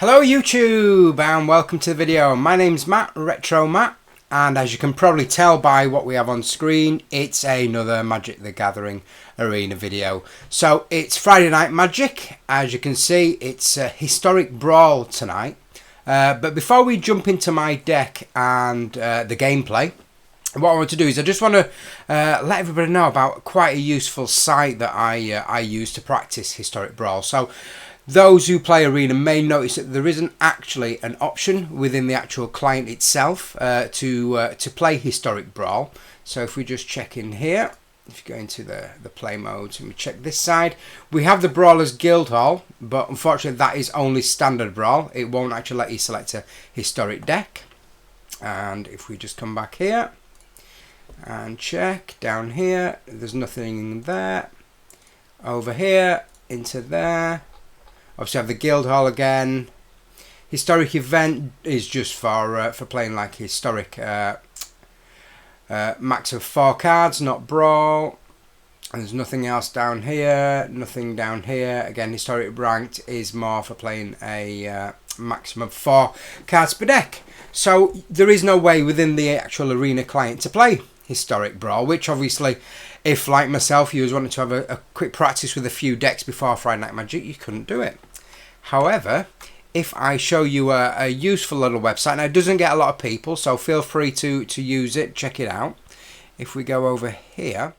Hello YouTube and welcome to the video. My name's Matt, Retro Matt, and as you can probably tell by what we have on screen, it's another Magic the Gathering Arena video. So it's Friday Night Magic. As you can see, it's a Historic Brawl tonight. But before we jump into my deck and the gameplay, what I want to do is I just want to let everybody know about quite a useful site that I use to practice Historic Brawl. So those who play Arena may notice that there isn't actually an option within the actual client itself to play Historic Brawl. So if we just check in here, if you go into the play modes and we check this side, we have the Brawlers Guildhall, but unfortunately that is only standard Brawl. It won't actually let you select a Historic deck. And if we just come back here and check down here, there's nothing there. Over here into there, obviously I have the Guildhall again. Historic event is just for playing like historic max of 4 cards, not Brawl. And there's nothing else down here, nothing down here. Again, Historic Ranked is more for playing a maximum of 4 cards per deck. So there is no way within the actual Arena client to play Historic Brawl, which obviously, if like myself you was wanting to have a quick practice with a few decks before Friday Night Magic, you couldn't do it. However, if I show you a useful little website, now it doesn't get a lot of people, so feel free to use it, check it out. If we go over here,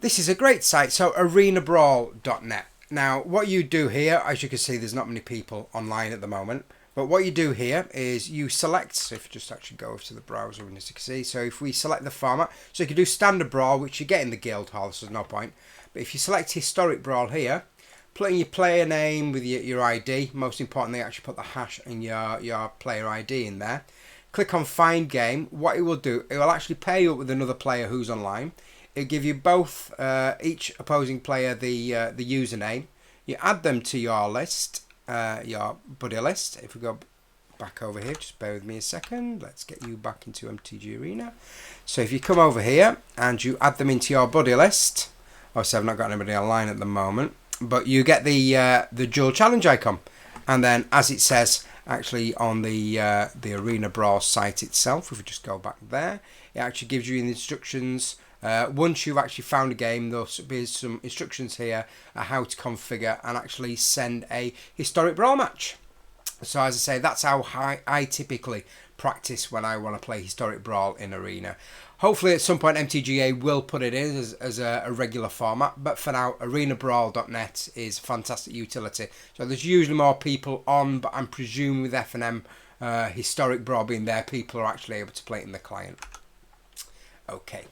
this is a great site, so arenabrawl.net. Now what you do here, as you can see, there's not many people online at the moment. But what you do here is you select, so if you just actually go over to the browser, and as you can see, so if we select the format, so you can do standard Brawl, which you get in the Guildhall, so there's no point. But if you select Historic Brawl here, put in your player name with your ID, most importantly actually put the hash and your player ID in there. Click on Find Game. What it will do, it will actually pair you up with another player who's online. It'll give you both, each opposing player the username. You add them to your list. Your buddy list. If we go back over here, just bear with me a second, let's get you back into MTG Arena. So if you come over here and you add them into your buddy list, obviously I've not got anybody online at the moment, but you get the dual challenge icon, and then as it says actually on the Arena Brawl site itself, if we just go back there, it actually gives you the instructions. Once you've actually found a game, there'll be some instructions here on how to configure and actually send a Historic Brawl match. So as I say, that's how I typically practice when I want to play Historic Brawl in Arena. Hopefully at some point MTGA will put it in as a regular format, but for now arenabrawl.net is a fantastic utility. So there's usually more people on, but I'm presuming with FNM Historic Brawl being there, people are actually able to play it in the client. Okay.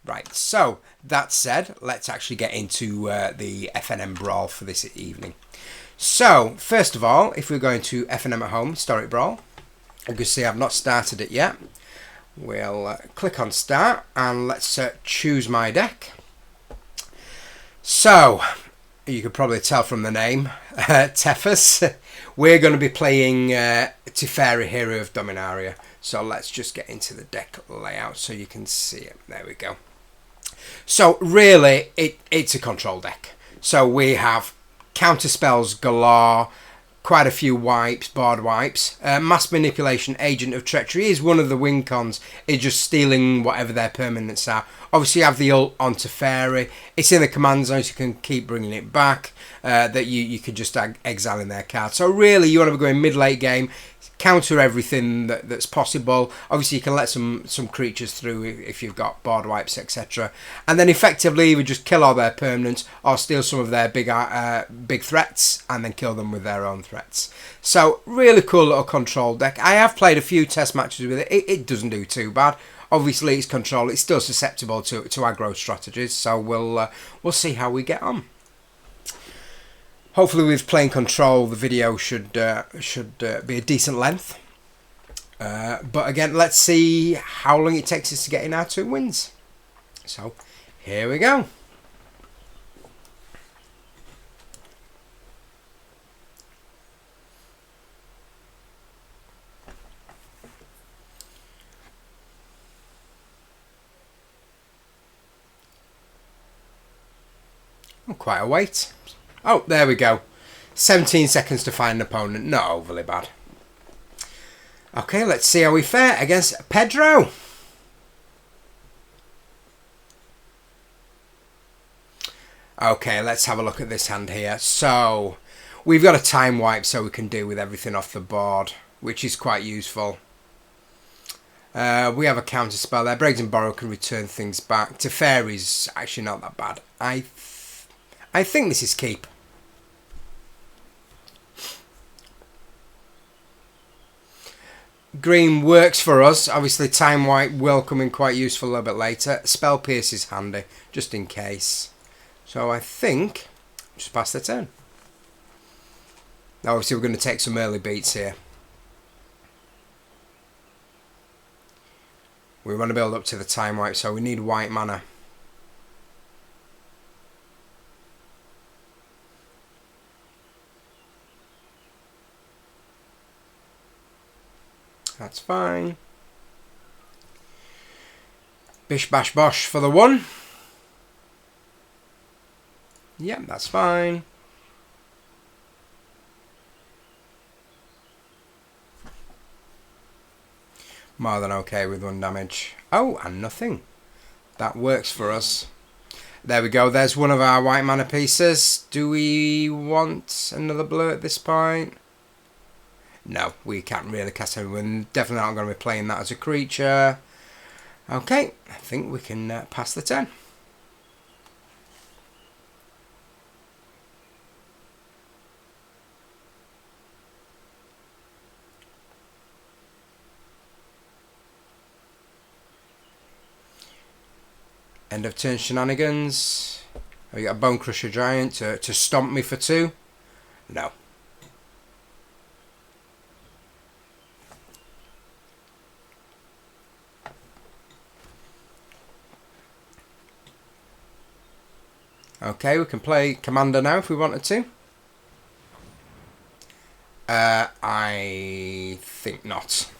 Right, so that said, let's actually get into the FNM Brawl for this evening. So, first of all, if we're going to FNM at Home, Historic Brawl, you can see I've not started it yet. We'll click on Start, and let's choose my deck. So, you can probably tell from the name, Teferi. We're going to be playing Teferi, Hero of Dominaria. So let's just get into the deck layout so you can see it. There we go. So really, it's a control deck. So we have counter spells galore, quite a few wipes, board wipes. Mass Manipulation, Agent of Treachery is one of the win cons. It's just stealing whatever their permanents are. Obviously you have the ult on Teferi. It's in the command zone, so you can keep bringing it back. That you could just exile in their card. So really you want to be going mid-late game, counter everything that's possible. Obviously you can let some creatures through if you've got board wipes, etc. And then effectively either just kill all their permanents or steal some of their big threats and then kill them with their own threats. So really cool little control deck. I have played a few test matches with it. It doesn't do too bad. Obviously it's control. It's still susceptible to aggro strategies. So we'll see how we get on. Hopefully with playing control, the video should be a decent length. But again, let's see how long it takes us to get in our 2 wins. So, here we go. Oh, quite a wait. Oh, there we go. 17 seconds to find an opponent. Not overly bad. Okay, let's see how we fare against Pedro. Okay, let's have a look at this hand here. So, we've got a time wipe so we can deal with everything off the board, which is quite useful. We have a counter spell there. Brazen Borrower can return things back. Teferi's actually not that bad. I think this is keep. Green works for us. Obviously, time wipe will come in quite useful a little bit later. Spell Pierce is handy, just in case. So I think just pass the turn. Now, obviously, we're going to take some early beats here. We want to build up to the time wipe, so we need white mana. That's fine. Bish bash bosh for the 1. Yep, that's fine. More than okay with 1 damage. Oh, and nothing. That works for us. There we go. There's one of our white mana pieces. Do we want another blue at this point? No, we can't really cast anyone. Definitely not going to be playing that as a creature. Okay, I think we can pass the turn. End of turn shenanigans. Have you got a Bone Crusher Giant to stomp me for 2? No. Okay, we can play Commander now if we wanted to. I think not.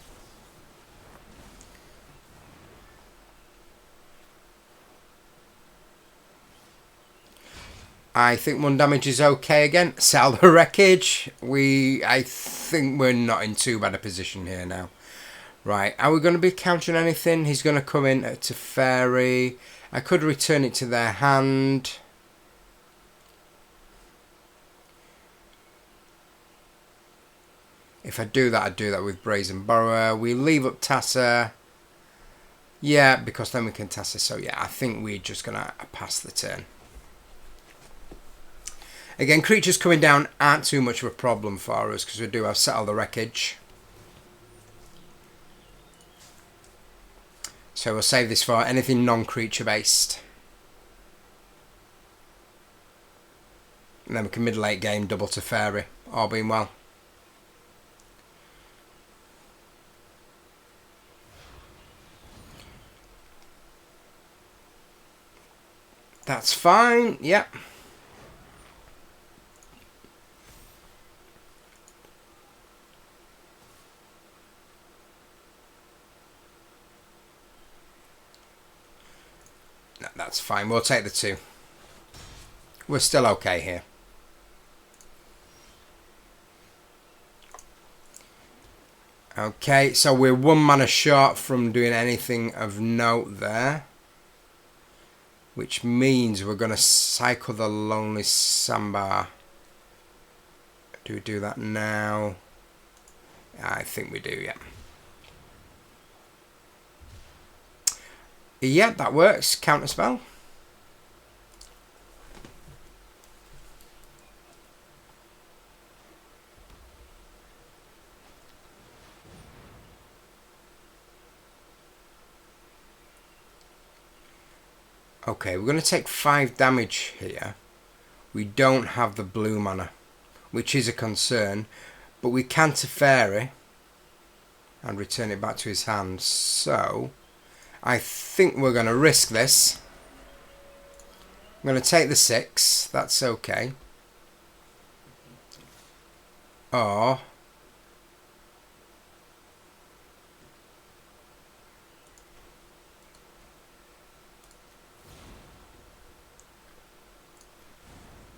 I think 1 damage is okay again. Settle the Wreckage. I think we're not in too bad a position here now. Right, are we going to be countering anything? He's going to come in at Teferi. I could return it to their hand. If I do that, I'd do that with Brazen Borrower. We leave up Thassa. Yeah, because then we can Thassa. So yeah, I think we're just going to pass the turn. Again, creatures coming down aren't too much of a problem for us because we do have Settle the Wreckage. So we'll save this for anything non-creature based. And then we can mid-late game double Teferi, all being well. That's fine, yep. No, that's fine, we'll take the 2. We're still okay here. Okay, so we're 1 mana short from doing anything of note there. Which means we're going to cycle the Lonely Sandbar. Do we do that now? I think we do, yeah. Yeah, that works. Counterspell. Okay, we're going to take 5 damage here. We don't have the blue mana, which is a concern. But we can Teferi and return it back to his hand. So, I think we're going to risk this. I'm going to take the 6. That's okay. Or...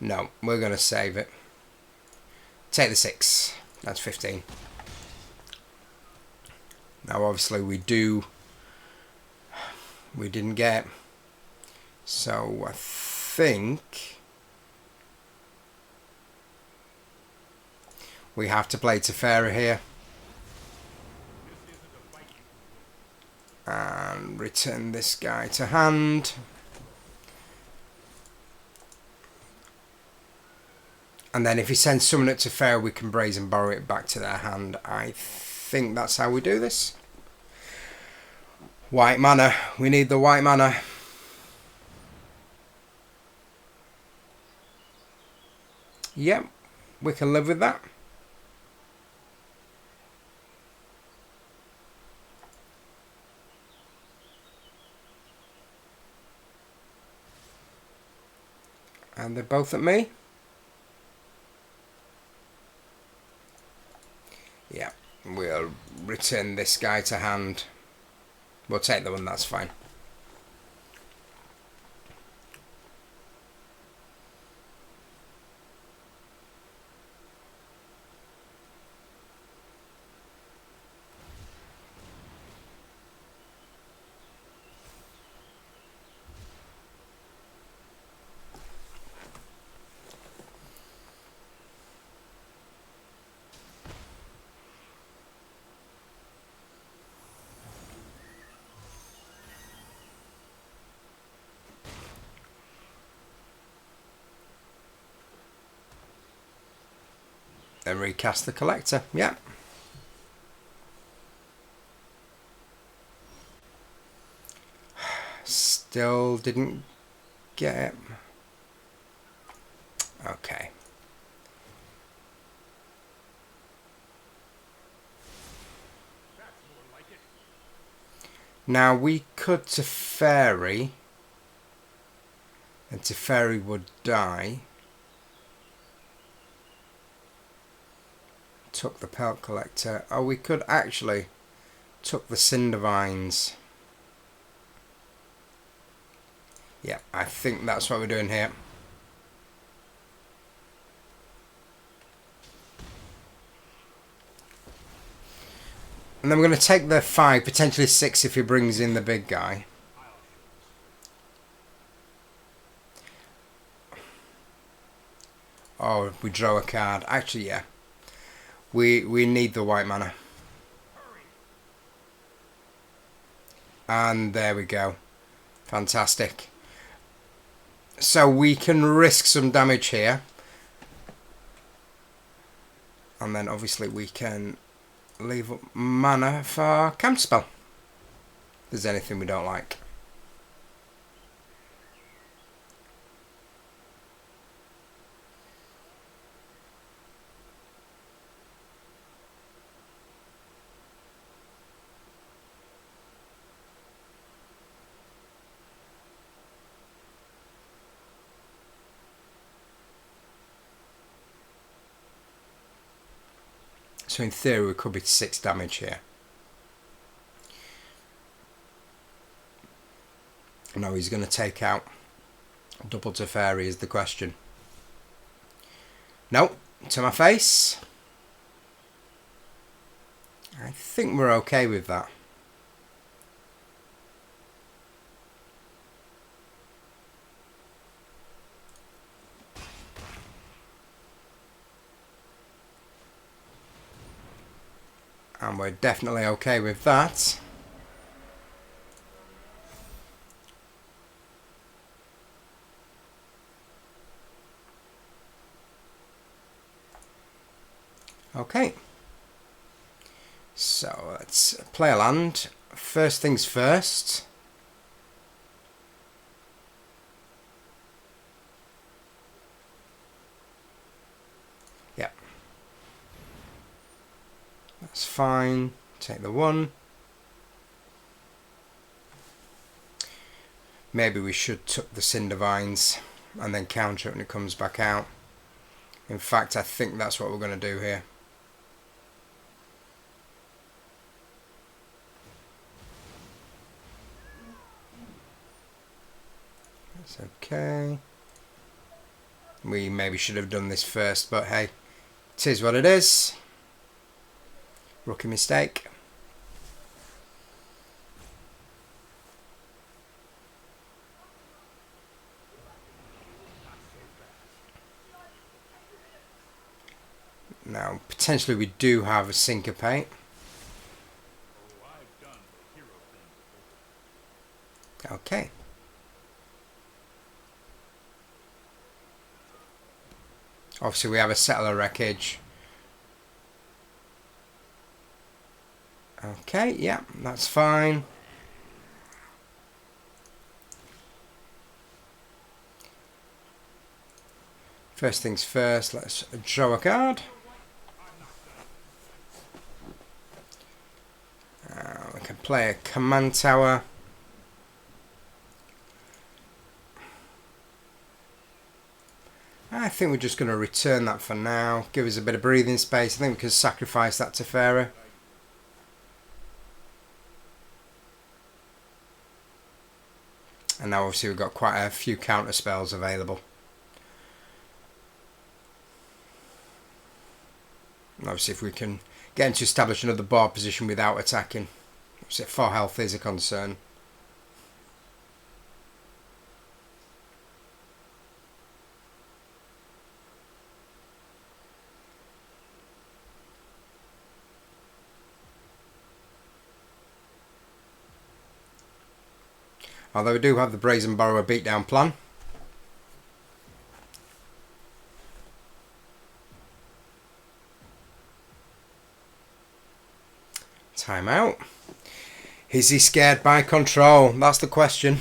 no, we're going to save it. Take the 6. That's 15. Now obviously we didn't get, so I think we have to play Teferi here and return this guy to hand. And then if he sends Summon it to Teferi, we can Brazen Borrow it back to their hand. I think that's how we do this. White mana. We need the white mana. Yep, we can live with that. And they're both at me. Yeah, we'll return this guy to hand. We'll take the one, that's fine. Then recast the collector. Yeah. Still didn't get it. Okay. Now we could Teferi, and Teferi would die. Took the Pelt Collector. Oh, we could actually took the Cinder Vines. Yeah, I think that's what we're doing here. And then we're going to take the 5, potentially 6 if he brings in the big guy. Oh, we draw a card. Actually, yeah. We need the white mana. And there we go. Fantastic. So we can risk some damage here. And then obviously we can leave up mana for counterspell. If there's anything we don't like. So in theory we could be 6 damage here. No, he's going to take out double Teferi is the question. No, to my face. I think we're okay with that. And we're definitely okay with that. Okay. So let's play a land. First things first. Yep. That's fine. Take the 1. Maybe we should tuck the Cinder Vines and then counter it when it comes back out. In fact, I think that's what we're going to do here. That's okay. We maybe should have done this first, but hey, It is what it is. Rookie mistake. Now, potentially we do have a Syncopate. Okay. Obviously we have a Settle the Wreckage. Okay, yeah, that's fine. First things first, let's draw a card. We can play a command tower. I think we're just going to return that for now. Give us a bit of breathing space. I think we can sacrifice that Teferi. And now obviously we've got quite a few counter spells available. And obviously if we can get him to establish another board position without attacking. Obviously 4 health is a concern. Although we do have the Brazen Borrower beatdown plan. Time out. Is he scared by control? That's the question.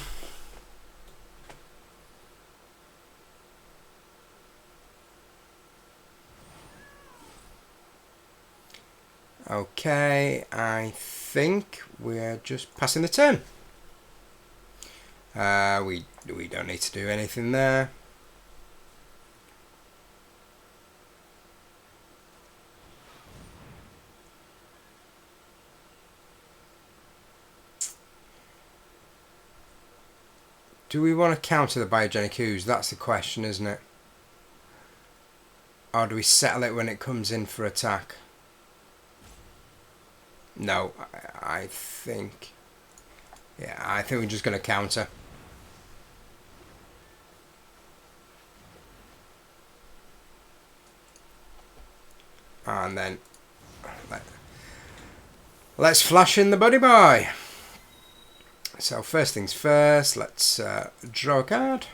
Okay, I think we're just passing the turn. We don't need to do anything there. Do we want to counter the Biogenic Ooze? That's the question, isn't it? Or do we settle it when it comes in for attack? No, I think... Yeah, I think we're just going to counter. And then... Let's flash in the Buddy Boy. So first things first, let's draw a card.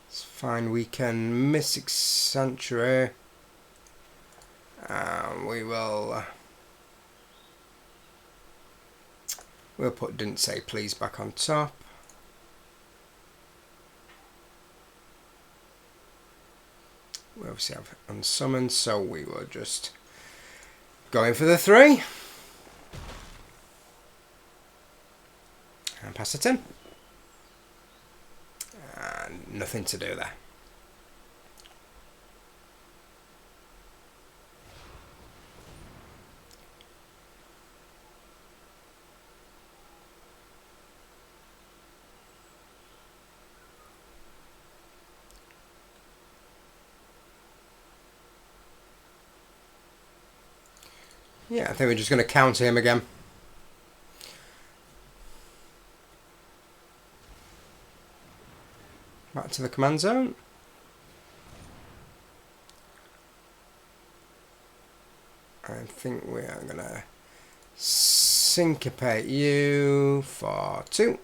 It's fine, we can Mystic Sanctuary. We will... we'll put Didn't Say Please back on top. We obviously have Unsummon, so we will just... Going for the 3. And pass it in. And nothing to do there. Yeah, I think we're just going to counter him again. Back to the command zone. I think we are going to Syncopate you for 2.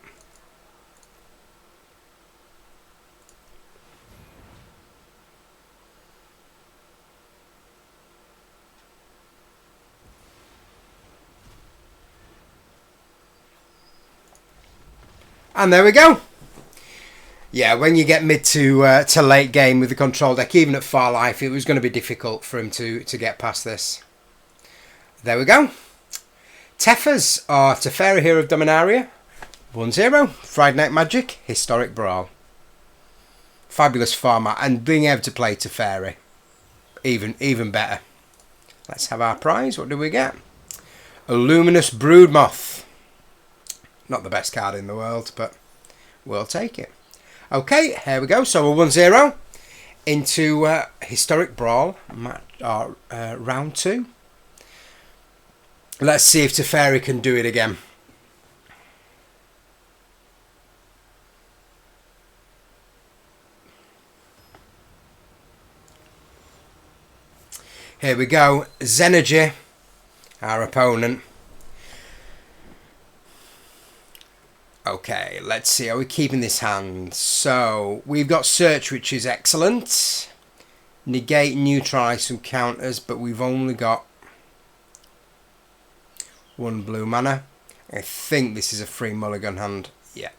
And there we go. Yeah, when you get mid to late game with the control deck, even at far life, it was going to be difficult for him to get past this. There we go. Tefers are Teferi here of Dominaria. 1-0. Friday Night Magic. Historic Brawl. Fabulous format. And being able to play Teferi. Even better. Let's have our prize. What do we get? A Luminous Broodmoth. Not the best card in the world, but we'll take it. Okay, here we go. So we're 1-0 into Historic Brawl round 2. Let's see if Teferi can do it again. Here we go. Xenergy, our opponent. Okay, let's see. Are we keeping this hand? So, we've got Search, which is excellent. Negate, Neutralize some counters, but we've only got 1 blue mana. I think this is a free mulligan hand. Yeah.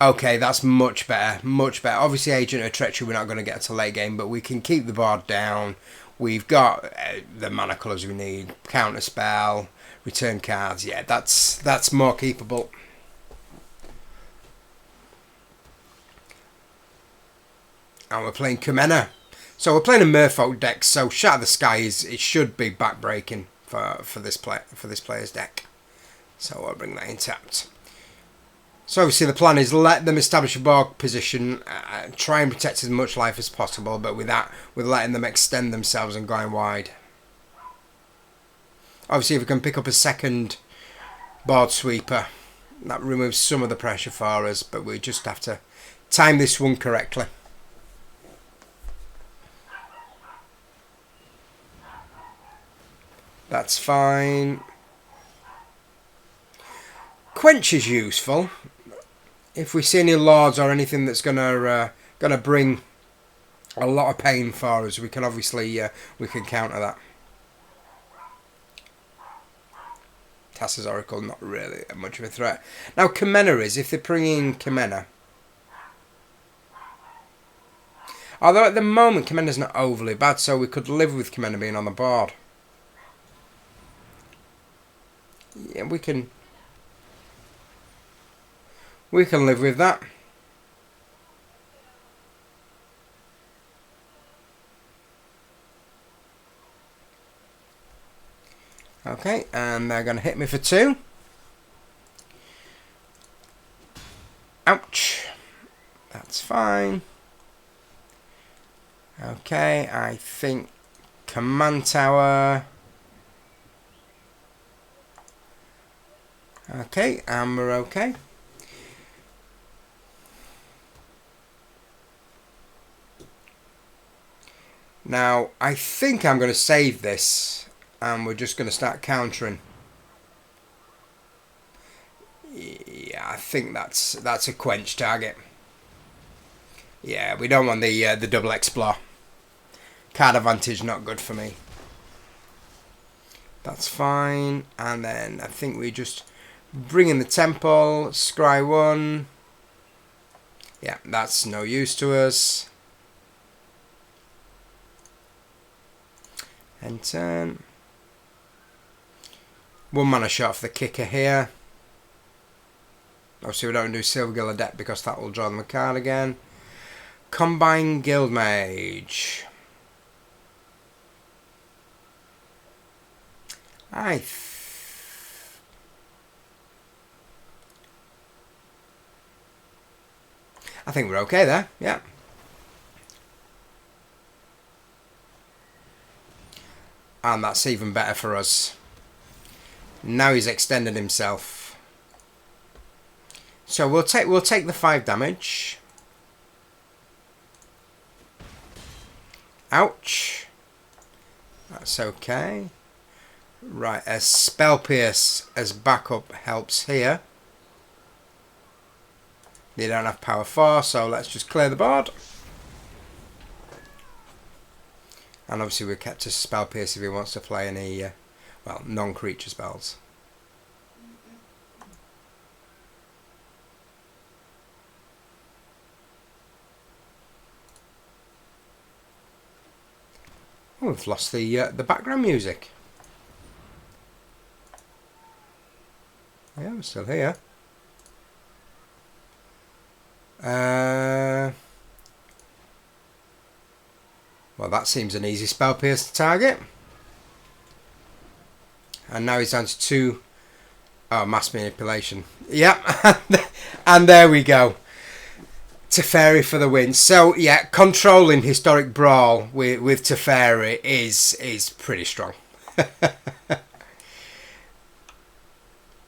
Okay, that's much better. Much better. Obviously, Agent of Treachery we're not going to get to late game, but we can keep the board down. We've got the mana colours we need. Counter spell, return cards. Yeah, that's more keepable. And we're playing Kamena. So we're playing a Merfolk deck, so Shatter the Sky it should be backbreaking for this player's deck. So I'll bring that in tapped. So obviously the plan is let them establish a board position, try and protect as much life as possible, but with letting them extend themselves and going wide. Obviously if we can pick up a second board sweeper, that removes some of the pressure for us, but we just have to time this one correctly. That's fine. Quench is useful. If we see any lords or anything that's gonna bring a lot of pain for us, we can obviously we can counter that. Thassa's Oracle, not really much of a threat. Now Kamena is, if they're bringing Kamena. Although at the moment Kamena's not overly bad, so we could live with Kamena being on the board. Yeah, we can live with that. Okay, and they're going to hit me for 2. Ouch. That's fine. Okay, I think Command Tower. Okay, and we're okay. Now, I think I'm going to save this, and we're just going to start countering. Yeah, I think that's a Quench target. Yeah, we don't want the double explore. Card advantage not good for me. That's fine, and then I think we just bring in the temple, scry 1. Yeah, that's no use to us. End turn. 1 mana shot for the kicker here. Obviously we don't do Silvergill Adept because that will draw them a card again. Combine Guildmage. I think we're okay there, yeah. And that's even better for us. Now he's extended himself. So we'll take the 5 damage. Ouch. That's okay. Right, a Spell Pierce as backup helps here. They don't have power 4, so let's just clear the board. And obviously we're kept to Spell Pierce if he wants to play any, well, non-creature spells. Oh, we've lost the background music. Yeah, we're still here. Well, that seems an easy Spell Pierce to target. And now he's down to Oh, mass manipulation. Yep. And there we go. Teferi for the win. So, yeah, controlling Historic Brawl with Teferi is pretty strong.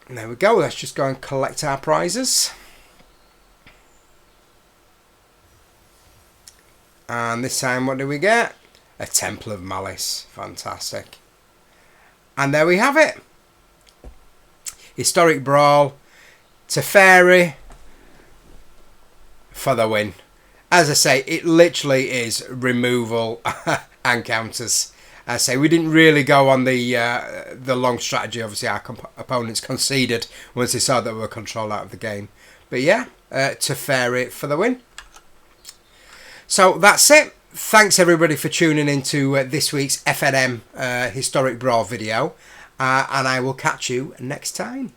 There we go. Let's just go and collect our prizes. And this time, what do we get? A Temple of Malice. Fantastic. And there we have it. Historic Brawl, Teferi for the win. As I say, it literally is removal and counters. As I say, we didn't really go on the long strategy. Obviously, our opponents conceded once they saw that we were controlled out of the game. But yeah, Teferi for the win. So that's it. Thanks everybody for tuning into this week's FNM Historic Brawl video. And I will catch you next time.